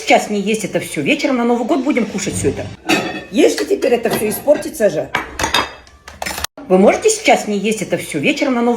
сейчас не есть это все? Вечером на Новый год будем кушать все это. Если теперь это все испортится же. Вы можете сейчас не есть это все? Вечером на Новый